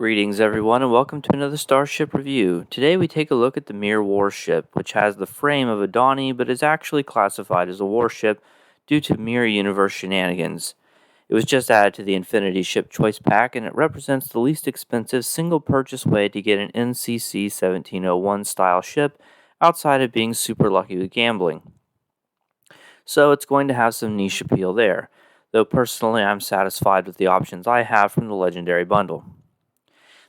Greetings everyone and welcome to another Starship Review. Today we take a look at the Mir Warship, which has the frame of a Donny but is actually classified as a warship due to Mir Universe shenanigans. It was just added to the Infinity Ship Choice Pack and it represents the least expensive single purchase way to get an NCC 1701 style ship outside of being super lucky with gambling. So it's going to have some niche appeal there, though personally I'm satisfied with the options I have from the Legendary Bundle.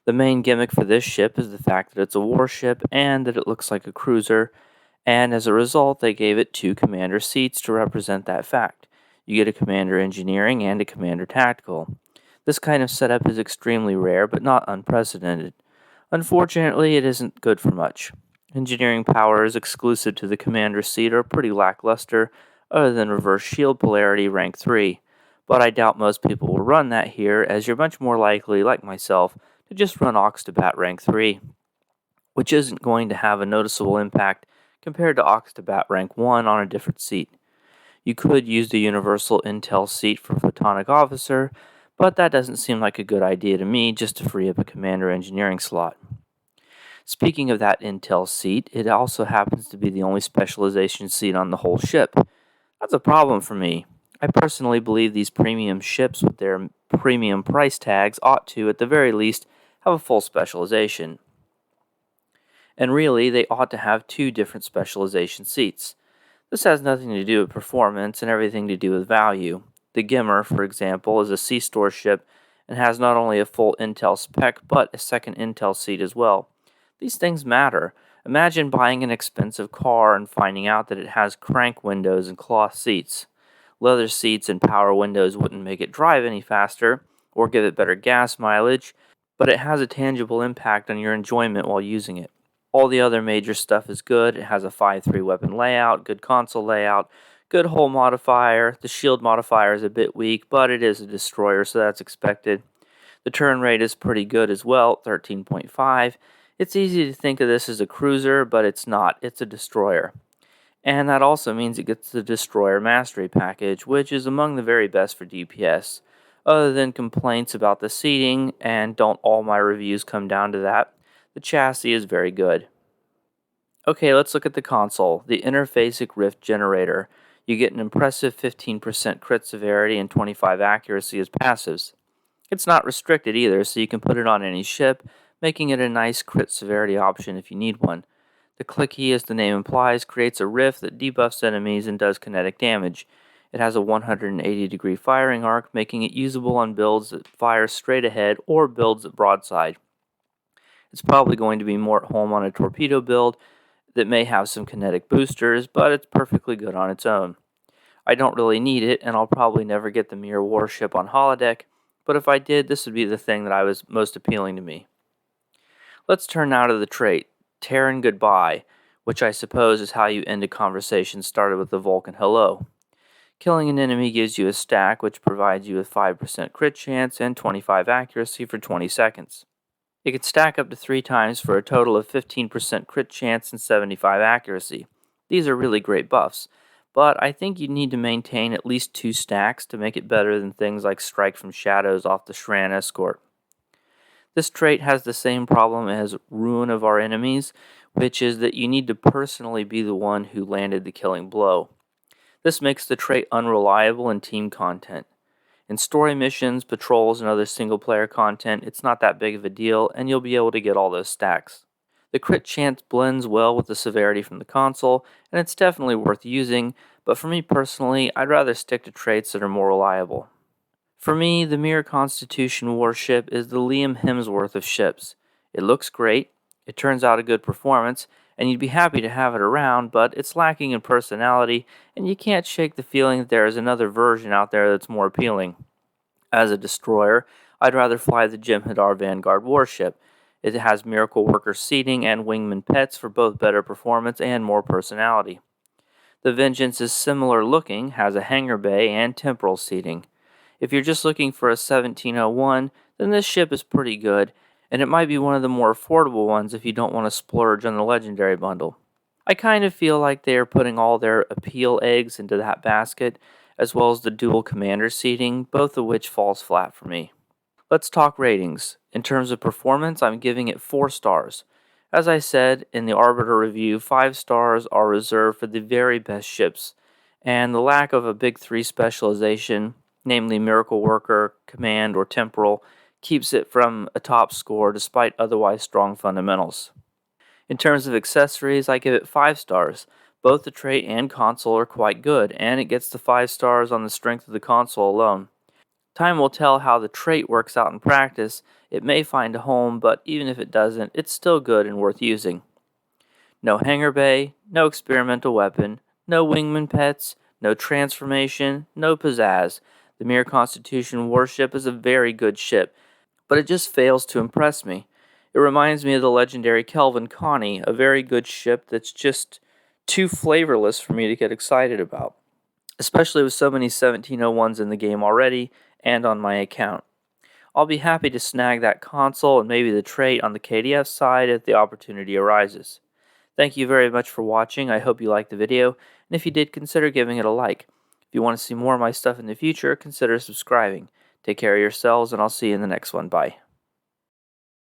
The main gimmick for this ship is the fact that it's a warship and that it looks like a cruiser, and as a result they gave it two commander seats to represent that fact. You get a commander engineering and a commander tactical. This kind of setup is extremely rare but not unprecedented. Unfortunately, it isn't good for much. Engineering powers exclusive to the commander seat are pretty lackluster, other than reverse shield polarity rank 3, but I doubt most people will run that here, as you're much more likely, like myself, to just run Aux to Bat rank 3, which isn't going to have a noticeable impact compared to Aux to Bat rank 1 on a different seat. You could use the universal intel seat for Photonic Officer, but that doesn't seem like a good idea to me just to free up a commander engineering slot. Speaking of that intel seat, it also happens to be the only specialization seat on the whole ship. That's a problem for me. I personally believe these premium ships with their premium price tags ought to, at the very least, have a full specialization. And really, they ought to have two different specialization seats. This has nothing to do with performance and everything to do with value. The Gimmer, for example, is a C-Store ship and has not only a full Intel spec, but a second Intel seat as well. These things matter. Imagine buying an expensive car and finding out that it has crank windows and cloth seats. Leather seats and power windows wouldn't make it drive any faster or give it better gas mileage, but it has a tangible impact on your enjoyment while using it. All the other major stuff is good. It has a 5-3 weapon layout, good console layout, good hull modifier. The shield modifier is a bit weak, but it is a destroyer, so that's expected. The turn rate is pretty good as well, 13.5. It's easy to think of this as a cruiser, but it's not. It's a destroyer. And that also means it gets the Destroyer Mastery package, which is among the very best for DPS. Other than complaints about the seating, and don't all my reviews come down to that, the chassis is very good. Okay, let's look at the console. The Interphasic Rift Generator. You get an impressive 15% crit severity and 25 accuracy as passives. It's not restricted either, so you can put it on any ship, making it a nice crit severity option if you need one. The clicky, as the name implies, creates a rift that debuffs enemies and does kinetic damage. It has a 180-degree firing arc, making it usable on builds that fire straight ahead or builds at broadside. It's probably going to be more at home on a torpedo build that may have some kinetic boosters, but it's perfectly good on its own. I don't really need it, and I'll probably never get the Mir Warship on holodeck, but if I did, this would be the thing that was most appealing to me. Let's turn now to the trait, Terran Goodbye, which I suppose is how you end a conversation started with the Vulcan hello. Killing an enemy gives you a stack, which provides you with 5% crit chance and 25 accuracy for 20 seconds. It can stack up to 3 times for a total of 15% crit chance and 75 accuracy. These are really great buffs, but I think you need to maintain at least 2 stacks to make it better than things like Strike from Shadows off the Shran Escort. This trait has the same problem as Ruin of Our Enemies, which is that you need to personally be the one who landed the killing blow. This makes the trait unreliable in team content. In story missions, patrols, and other single-player content, it's not that big of a deal, and you'll be able to get all those stacks. The crit chance blends well with the severity from the console, and it's definitely worth using, but for me personally, I'd rather stick to traits that are more reliable. For me, the Mir Constitution warship is the Liam Hemsworth of ships. It looks great, it turns out a good performance, and you'd be happy to have it around, but it's lacking in personality, and you can't shake the feeling that there is another version out there that's more appealing. As a destroyer, I'd rather fly the Jem'Hadar Vanguard warship. It has Miracle Worker seating and Wingman pets for both better performance and more personality. The Vengeance is similar looking, has a hangar bay and temporal seating. If you're just looking for a 1701, then this ship is pretty good, and it might be one of the more affordable ones if you don't want to splurge on the Legendary Bundle. I kind of feel like they are putting all their appeal eggs into that basket, as well as the dual commander seating, both of which falls flat for me. Let's talk ratings. In terms of performance, I'm giving it 4 stars. As I said in the Arbiter review, 5 stars are reserved for the very best ships, and the lack of a big 3 specialization, namely Miracle Worker, Command, or Temporal, keeps it from a top score despite otherwise strong fundamentals. In terms of accessories, I give it 5 stars. Both the trait and console are quite good, and it gets the 5 stars on the strength of the console alone. Time will tell how the trait works out in practice. It may find a home, but even if it doesn't, it's still good and worth using. No hangar bay, no experimental weapon, no wingman pets, no transformation, no pizzazz. The Mere Constitution warship is a very good ship, but it just fails to impress me. It reminds me of the legendary Kelvin Connie, a very good ship that's just too flavorless for me to get excited about, especially with so many 1701s in the game already and on my account. I'll be happy to snag that console and maybe the trait on the KDF side if the opportunity arises. Thank you very much for watching. I hope you liked the video, and if you did, consider giving it a like. If you want to see more of my stuff in the future, consider subscribing. Take care of yourselves, and I'll see you in the next one. Bye.